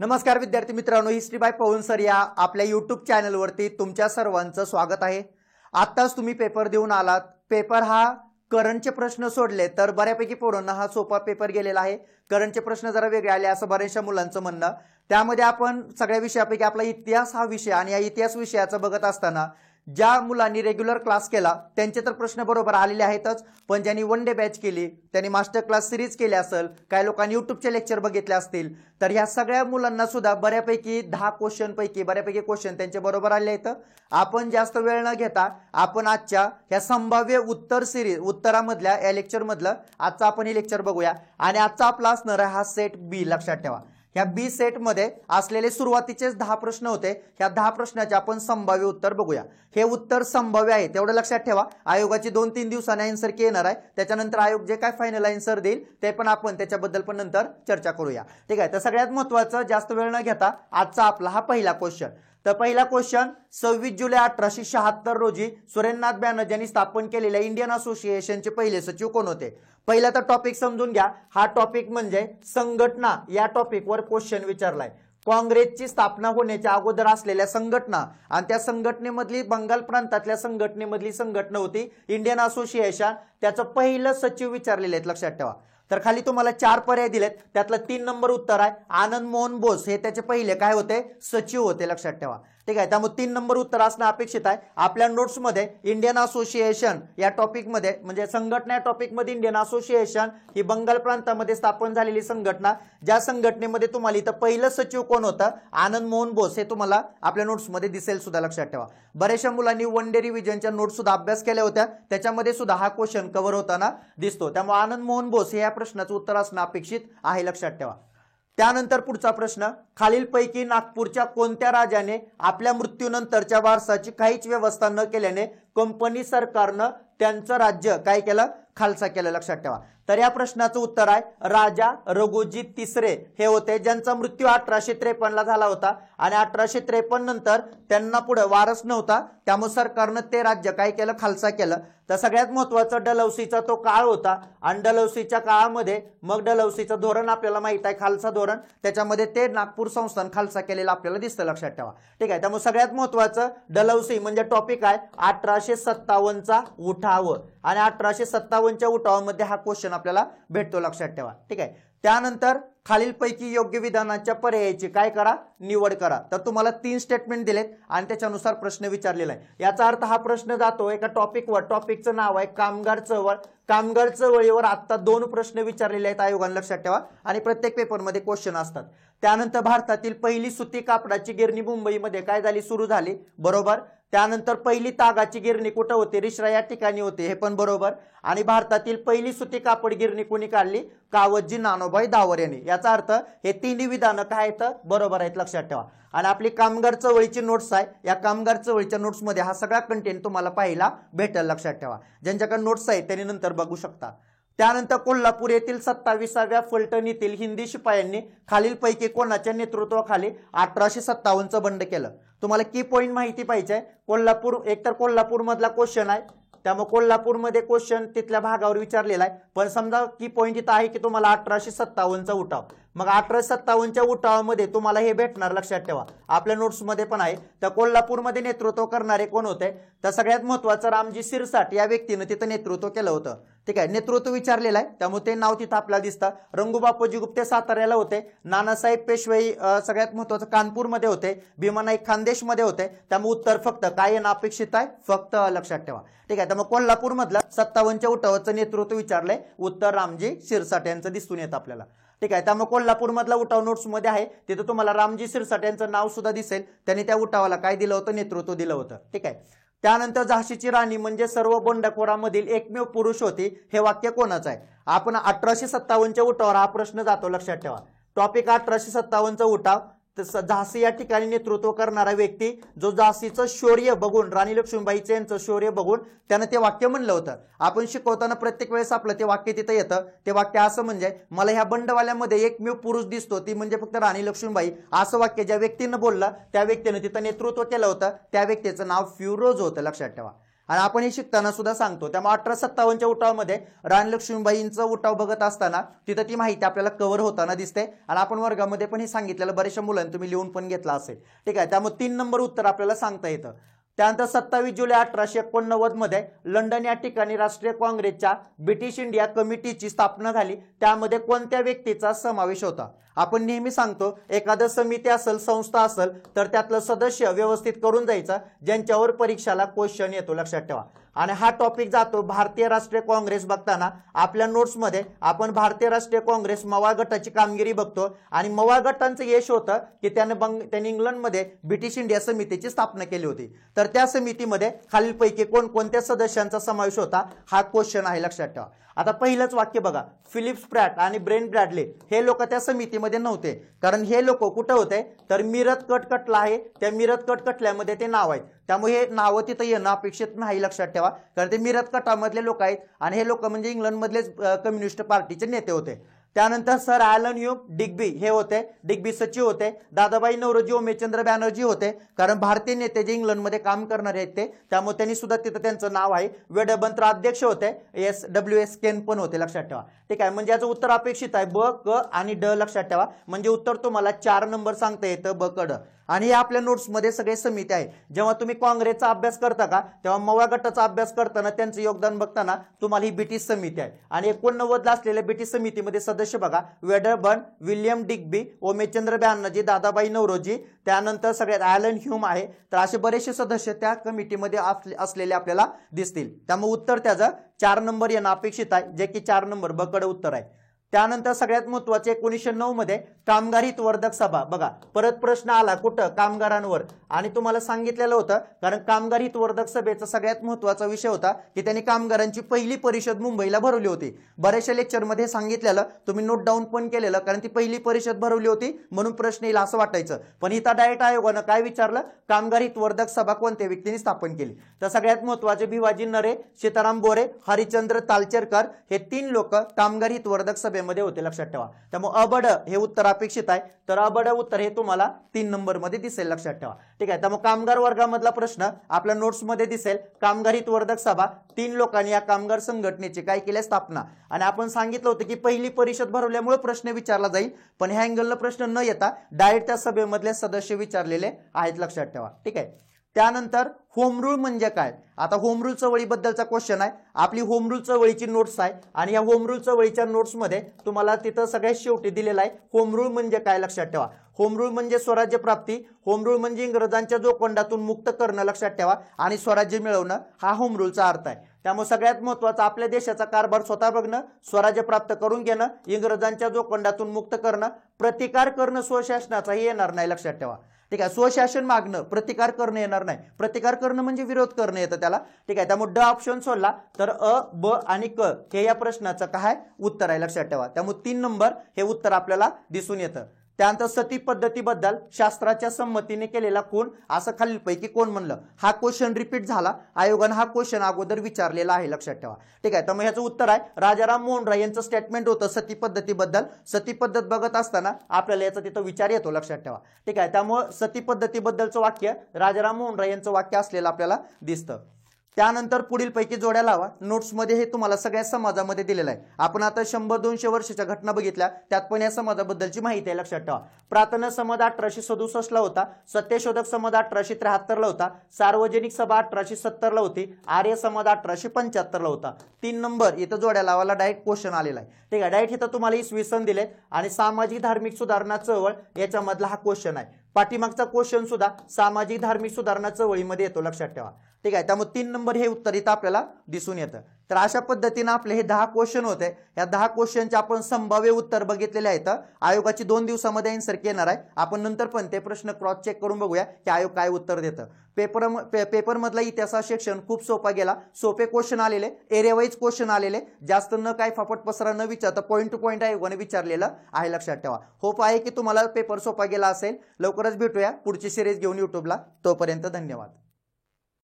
नमस्कार विद्यार्थी मित्रांनो, हिस्ट्री बाय पवन सर या आपल्या यूट्यूब चॅनलवरती तुमच्या सर्वांचं स्वागत आहे। आत्ताच तुम्ही पेपर देऊन आलात। पेपर हा करंटचे प्रश्न सोडले तर बऱ्यापैकी पोरांना हा सोपा पेपर गेलेला आहे। करंटचे प्रश्न जरा वेगळे आले असं बऱ्याचशा मुलांचं म्हणणं। त्यामध्ये आपण सगळ्या विषयापैकी आपला इतिहास हा विषय आणि या इतिहास विषयाचं बघत असताना ज्या मुलांनी रेग्युलर क्लास केला त्यांचे तर प्रश्न बरोबर आलेले आहेतच, पण ज्यांनी वन डे बॅच केली त्यांनी मास्टर क्लास सिरीज केली असेल, काही लोकांनी यूट्यूबचे लेक्चर बघितले असतील, तर ह्या सगळ्या मुलांना सुद्धा बऱ्यापैकी 10 क्वेश्चन पैकी बऱ्यापैकी क्वेश्चन त्यांचे बरोबर आले आहेत। आपण जास्त वेळ न घेता आपण आजच्या ह्या संभाव्य उत्तर सिरीज उत्तरामधल्या या लेक्चर मधलं आजचा आपण हे लेक्चर बघूया। आणि आजचा आपला असणार हा सेट बी। लक्षात ठेवा, ह्या बी सेट मध्ये असलेले सुरुवातीचेच 10 प्रश्न होते। ह्या 10 प्रश्नाचे आपण संभाव्य उत्तर बघूया। हे उत्तर संभाव्य आहे तेवढं लक्षात ठेवा। आयोगाची 2-3 दिवसांनी आन्सर की येणार आहे, त्याच्यानंतर आयोग जे काय फायनल आन्सर देईल ते पण आपण त्याच्याबद्दल पण नंतर चर्चा करूया। ठीक आहे, तर सगळ्यात महत्त्वाचं जास्त वेळ न घेता आजचा आपला हा पहिला क्वेश्चन। तर पहिला क्वेश्चन 26 जुलै 1876 रोजी सुरेंद्रनाथ बॅनर्जी यांनी स्थापन केलेल्या इंडियन असोसिएशनचे पहिले सचिव कोण होते? पहिला तर टॉपिक समजून घ्या। हा टॉपिक म्हणजे संघटना या टॉपिकवर क्वेश्चन विचारलाय। काँग्रेसची स्थापना होण्याच्या अगोदर असलेल्या संघटना आणि त्या संघटनेमधली बंगाल प्रांतातल्या संघटनेमधली संघटना होती इंडियन असोसिएशन। त्याचं पहिलं सचिव विचारलेले आहेत, लक्षात ठेवा। तर खाली तुम्हाला 4 पर्याय दिलेत, त्यातलं 3 नंबर उत्तर आहे। आनंद मोहन बोस हे त्याचे पहिले काय होते? सचिव होते, लक्षात ठेवा। ठीक आहे, त्यामुळे 3 नंबर उत्तर असणं अपेक्षित आहे। आपल्या नोट्स मध्ये इंडियन असोसिएशन या टॉपिक मध्ये म्हणजे संघटना या टॉपिक मध्ये इंडियन असोसिएशन ही बंगाल प्रांतामध्ये स्थापन झालेली संघटना, ज्या संघटनेमध्ये तुम्हाला इथं पहिलं सचिव कोण होतं? आनंद मोहन बोस हे तुम्हाला आपल्या नोट्स मध्ये दिसेल सुद्धा, लक्षात ठेवा। बऱ्याचशा मुलांनी वन डे रिव्हिजनच्या नोट्स सुद्धा अभ्यास केल्या होत्या, त्याच्यामध्ये सुद्धा हा क्वेश्चन कव्हर होताना दिसतो। त्यामुळे आनंद मोहन बोस हे या प्रश्नाचं उत्तर असणं अपेक्षित आहे, लक्षात ठेवा। त्यानंतर पुढचा प्रश्न, खालीलपैकी नागपूरच्या कोणत्या राजाने आपल्या मृत्यूनंतरच्या वारसाची काहीच व्यवस्था न केल्याने कंपनी सरकारनं त्यांचं राज्य काय केलं? खालसा केलं, लक्षात ठेवा। तर या प्रश्नाचं उत्तर आहे राजा रघुजी तिसरे हे होते, ज्यांचा मृत्यू 1853 ला झाला होता आणि 1853 नंतर त्यांना पुढे वारस नव्हता, त्यामुळे सरकारनं ते राज्य काय केलं? खालसा केलं। तर सगळ्यात महत्त्वाचं डलहौसीचा तो काळ होता आणि डलहौसीच्या काळामध्ये मग डलहौसीचं धोरण आपल्याला माहित आहे, खालसा धोरण, त्याच्यामध्ये ते नागपूर संस्थान खालसा केलेलं आपल्याला दिसतं, लक्षात ठेवा। ठीक आहे, त्यामुळे सगळ्यात महत्त्वाचं डलहौसी म्हणजे टॉपिक आहे 1857चा उठाव आणि 1857च्या उठावामध्ये हा क्वेश्चन आपल्याला भेटतो, लक्षात ठेवा। ठीक आहे, त्यानंतर खालीलपैकी योग्य विधानाच्या पर्यायाची काय करा? निवड करा। तर तुम्हाला 3 स्टेटमेंट दिलेत आणि त्याच्यानुसार प्रश्न विचारलेला आहे। याचा अर्थ हा प्रश्न जातो एका टॉपिकवर, टॉपिकचं नाव आहे कामगार चळवळ। कामगार चळवळीवर आता 2 प्रश्न विचारलेले आहेत आयोगाने, लक्षात ठेवा, आणि प्रत्येक पेपरमध्ये क्वेश्चन असतात। त्यानंतर भारतातील पहिली सुती कापडाची गिरणी मुंबईमध्ये काय झाली? सुरू झाली, बरोबर। त्यानंतर पहिली तागाची गिरणी कुठं होती? रिश्रा या ठिकाणी होती, हे पण बरोबर। आणि भारतातील पहिली सुती कापड गिरणी कोणी काढली? कावतजी नानोभाई दावर यांनी। याचा अर्थ हे 3 विधानं काय आहेत? बरोबर आहेत, लक्षात ठेवा। आणि आपली कामगार चळवळीची नोट्स आहे, या कामगार चळवळीच्या नोट्स मध्ये हा सगळा कंटेंट तुम्हाला पाहायला भेटेल, लक्षात ठेवा। ज्यांच्याकडे नोट्स आहेत त्यांनी नंतर बघू शकता। त्यानंतर कोल्हापूर येथील 27व्या फलटण येथील हिंदी शिपायांनी खालीलपैकी कोणाच्या नेतृत्वाखाली 1857चं बंड केलं? तुम्हाला की पॉइंट माहिती पाहिजे। कोल्हापूर एकतर कोल्हापूर मधला क्वेश्चन आहे, त्यामुळे कोल्हापूरमध्ये क्वेश्चन तिथल्या भागावर विचारलेला आहे, पण समजा की पॉइंट इथं आहे की तुम्हाला 1857चा उठाव, मग 1857च्या उठावामध्ये तुम्हाला हे भेटणार, लक्षात ठेवा। आपल्या नोट्स मध्ये पण आहे। तर कोल्हापूरमध्ये नेतृत्व करणारे कोण होते? तर सगळ्यात महत्त्वाचं रामजी सिरसाट या व्यक्तीने तिथं नेतृत्व केलं होतं। ठीक आहे, नेतृत्व विचारलेलं आहे त्यामुळे ते नाव तिथं आपल्याला दिसतं। रंगूबापूजी गुप्ते साताऱ्याला होते, नानासाहेब पेशवाई सगळ्यात महत्त्वाचं कानपूरमध्ये होते, भीमानाईक खानदेशमध्ये होते, त्यामुळे उत्तर फक्त काय येणं अपेक्षित आहे? फक्त, लक्षात ठेवा। ठीक आहे, त्यामुळे कोल्हापूर मधलं 57च्या उठावाचं नेतृत्व विचारलंय, उत्तर रामजी सिरसाट यांचं दिसून येतं आपल्याला। ठीक आहे, त्यामुळे कोल्हापूर मधला उठाव नोट्स मध्ये आहे, तिथे तुम्हाला रामजी सिरसाट यांचं नाव सुद्धा दिसेल, त्यांनी त्या उठावाला काय दिलं होतं? नेतृत्व दिलं होतं। ठीक आहे, त्यानंतर झाशीची राणी म्हणजे सर्व बंडखोरांमधील एकमेव पुरुष होती, हे वाक्य कोणाचं आहे? आपण 1857च्या उठावावर हा प्रश्न जातो, लक्षात ठेवा। टॉपिक 1857चा उठाव। झाशी या ठिकाणी नेतृत्व करणारा व्यक्ती जो झाशीचं शौर्य बघून, राणी लक्ष्मीबाईचं यांचं शौर्य बघून त्यानं ते वाक्य म्हणलं होतं। आपण शिकवताना प्रत्येक वेळेस आपलं ते वाक्य तिथं येतं। ते वाक्य असं म्हणजे मला ह्या बंडवाल्यामध्ये एकमेव पुरुष दिसतो, ती म्हणजे फक्त राणी लक्ष्मीबाई, असं वाक्य ज्या व्यक्तीनं बोललं त्या व्यक्तीनं तिथं नेतृत्व केलं होतं, त्या व्यक्तीचं नाव फिरोज होतं, लक्षात ठेवा। आणि आपण हे शिकताना सुद्धा सांगतो। त्यामुळे 1857च्या उठावामध्ये राणी लक्ष्मीबाईंचा उठाव बघत असताना तिथं ती माहिती आपल्याला कव्हर होताना दिसते आणि आपण वर्गामध्ये पण हे सांगितलेलं बऱ्याचशा मुलांनी तुम्ही लिहून पण घेतला असेल, ठीक आहे। त्यामुळे 3 नंबर उत्तर आपल्याला सांगता येतं। त्यानंतर 27 जुलै 1889 मध्ये लंडन या ठिकाणी राष्ट्रीय काँग्रेसच्या ब्रिटिश इंडिया कमिटीची स्थापना झाली, त्यामध्ये कोणत्या व्यक्तीचा समावेश होता? आपण नेहमी सांगतो एखादं समिती असेल, संस्था असेल तर त्यातलं सदस्य व्यवस्थित करून जायचं ज्यांच्यावर परीक्षाला क्वेश्चन येतो, लक्षात ठेवा। आणि हा टॉपिक जातो भारतीय राष्ट्रीय काँग्रेस बघताना आपल्या नोट्समध्ये आपण भारतीय राष्ट्रीय काँग्रेस मवाळ गटाची कामगिरी बघतो आणि मवाळ गटांचं यश होतं की त्यांनी इंग्लंडमध्ये ब्रिटिश इंडिया समितीची स्थापना केली होती। तर त्या समितीमध्ये खालीलपैकी कोणकोणत्या सदस्यांचा समावेश होता हा क्वेश्चन आहे, लक्षात ठेवा। आता पहिलंच वाक्य बघा, फिलिप स्प्रॅट आणि ब्रेन ब्रॅडले हे लोक त्या समितीमध्ये नव्हते, कारण हे लोक कुठे होते तर मिरत कटकटला आहे, त्या मिरत कटकटल्यामध्ये ते नाव आहे, त्यामुळे हे नाव तिथं येणं अपेक्षित नाही, लक्षात ठेवा। कारण ते मिरत कटामधले लोक आहेत आणि हे लोक म्हणजे इंग्लंडमधलेच कम्युनिस्ट पार्टीचे नेते होते। त्यानंतर सर ॲलन ह्यूम डिग्बी हे होते, डिग्बी सचिव होते। दादाबाई नौरोजी ओमेचंद्र बॅनर्जी होते, कारण भारतीय नेते जे इंग्लंडमध्ये काम करणारे आहेत ते, त्यामुळे त्यांनी सुद्धा तिथं त्यांचं नाव आहे। वेडबंत्र अध्यक्ष होते, SWS केन पण होते, लक्षात ठेवा, ठीक आहे। म्हणजे याचं उत्तर अपेक्षित आहे ब, क आणि ड, लक्षात ठेवा। म्हणजे उत्तर तुम्हाला 4 नंबर सांगता येतं, ब, क, ड। आणि हे आपल्या नोट्समध्ये सगळे समिती आहे। जेव्हा तुम्ही काँग्रेसचा अभ्यास करता का तेव्हा मवाळ गटाचा अभ्यास करताना त्यांचं योगदान बघताना तुम्हाला ही ब्रिटिश समिती आहे आणि 89 ला असलेल्या ब्रिटिश समितीमध्ये सदस्य बघा, Wedderburn, William Digby, Womesh Chandra Bonnerjee, Dadabhai Naoroji, त्यानंतर सगळ्यात ॲलन ह्यूम आहे। तर असे बरेचसे सदस्य त्या कमिटीमध्ये असलेले आपल्याला दिसतील, त्यामुळे उत्तर त्याचं 4 नंबर येणं अपेक्षित आहे, जे की 4 नंबर बकड उत्तर आहे। त्यानंतर सगळ्यात महत्त्वाचे 1909 मध्ये कामगार हितवर्धक सभा बघा, परत प्रश्न आला कुठं कामगारांवर आणि तुम्हाला सांगितलेलं होतं, कारण कामगार हितवर्धक सभेचा सगळ्यात महत्त्वाचा विषय होता की त्यांनी कामगारांची पहिली परिषद मुंबईला भरवली होती। बऱ्याचशा लेक्चरमध्ये सांगितलेलं, तुम्ही नोट डाऊन पण केलेलं, कारण ती पहिली परिषद भरवली होती म्हणून प्रश्न येईल असं वाटायचं, पण इथं डायरेक्ट आयोगानं काय विचारलं, कामगार हितवर्धक सभा कोणत्या व्यक्तीने स्थापन केली? तर सगळ्यात महत्त्वाचे भिवाजी नरे, सीताराम बोरे, हरिश्चंद्र तालचेरकर हे 3 लोक कामगार हितवर्धक सभेमध्ये होते, लक्षात ठेवा। त्यामुळे अबड हे उत्तर अपेक्षित आहे, तर अबड उत्तर हे तुम्हाला 3 नंबर मध्ये दिसेल, लक्षात ठेवा, ठीक आहे। त्यामुळे कामगार वर्गामधला प्रश्न आपल्या नोट्स मध्ये दिसेल, कामगार हितवर्धक सभा 3 लोकांनी या कामगार संघटनेची काय केली स्थापना, आणि आपण सांगितलं होतं की पहिली परिषद भरवल्यामुळे प्रश्न विचारला जाईल, पण ह्या अँगलनं प्रश्न न येता डायरेक्ट त्या सभेमधले सदस्य विचारलेले आहेत, लक्षात ठेवा, ठीक आहे। त्यानंतर होम रूल म्हणजे काय? आता होम रूल चळवळीबद्दलचा क्वेश्चन आहे, आपली होम रूल चळवळीची नोट्स आहे आणि या होम रूल चळवळीच्या नोट्समध्ये तुम्हाला तिथं सगळ्यात शेवटी दिलेला आहे होम रूल म्हणजे काय, लक्षात ठेवा। होम रूल म्हणजे स्वराज्य प्राप्ती, होम रूल म्हणजे इंग्रजांच्या जोखंडातून मुक्त करणं, लक्षात ठेवा, आणि स्वराज्य मिळवणं हा होम रूलचा अर्थ आहे। त्यामुळे सगळ्यात महत्त्वाचं आपल्या देशाचा कारभार स्वतः बघणं, स्वराज्य प्राप्त करून घेणं, इंग्रजांच्या जोखंडातून मुक्त करणं, प्रतिकार करणं स्वशासनाचा हे येणार नाही, लक्षात ठेवा, ठीक आहे। स्वशासन मागणं, प्रतिकार करणं येणार नाही, प्रतिकार करणं म्हणजे विरोध करणं येतं त्याला, ठीक आहे। त्यामुळे ड ऑप्शन सोडला तर अ, ब आणि क हे या प्रश्नाचं काय उत्तर आहे, लक्षात ठेवा। त्यामुळे 3 नंबर हे उत्तर आपल्याला दिसून येतं। त्यानंतर सती पद्धतीबद्दल शास्त्राच्या संमतीने केलेला खून असं खालीलपैकी कोण म्हणलं? हा क्वेश्चन रिपीट झाला, आयोगाने हा क्वेश्चन अगोदर विचारलेला आहे, लक्षात ठेवा, ठीक आहे। त्यामुळे ह्याचं उत्तर आहे राजाराम मोहन राय यांचं स्टेटमेंट होतं सती पद्धतीबद्दल। सती पद्धत बघत असताना आपल्याला याचा तिथं विचार येतो, लक्षात ठेवा, ठीक आहे। त्यामुळे सती पद्धतीबद्दलचं वाक्य राजाराम मोहन राय यांचं वाक्य असलेलं आपल्याला दिसतं। त्यानंतर पुढील पैकी जोड्या लावा, नोट्समध्ये हे तुम्हाला सगळ्या समाजामध्ये दिलेलं आहे। आपण आता 100-200 वर्षाच्या घटना बघितल्या, त्यात पण या समाजाबद्दलची माहिती आहे, लक्षात ठेवा। प्रार्थना समाज 1867 ला होता, सत्यशोधक समाज 1873 ला होता, सार्वजनिक सभा 1870 ला होती, आर्य समाज 1875 ला होता। 3 नंबर इथं जोड्या लावायला डायरेक्ट क्वेश्चन आलेला आहे, ठीक आहे। डायरेक्ट इथं तुम्हाला इसवी सन दिले आणि सामाजिक धार्मिक सुधारणा चळवळ याच्यामधला हा क्वेश्चन आहे। पाठीमागचा क्वेश्चन सुद्धा सामाजिक धार्मिक सुधारणा चळवळीमध्ये येतो, लक्षात ठेवा, ठीक आहे। त्यामुळे 3 नंबर हे उत्तर इथं आपल्याला दिसून येतं। तर अशा पद्धतीने आपले हे 10 क्वेश्चन होते, या 10 क्वेश्चनचे आपण संभाव्य उत्तर बघितलेले आहेत। आयोगाची 2 दिवसामध्ये आन्सर येणार आहे, आपण नंतर पण ते प्रश्न क्रॉस चेक करून बघूया की आयोग काय उत्तर देतं। पेपर मधला इतिहास सेक्शन खूप सोपा गेला, सोपे क्वेश्चन आलेले, एरिया वाईज क्वेश्चन आलेले, जास्त न काय फापट पसरा न विचारता पॉईंट टू पॉईंट आयोगाने विचारलेलं आहे, लक्षात ठेवा। होप आहे की तुम्हाला पेपर सोपा गेला असेल। लवकरच भेटूया पुढची सिरीज घेऊन युट्यूबला, तोपर्यंत धन्यवाद।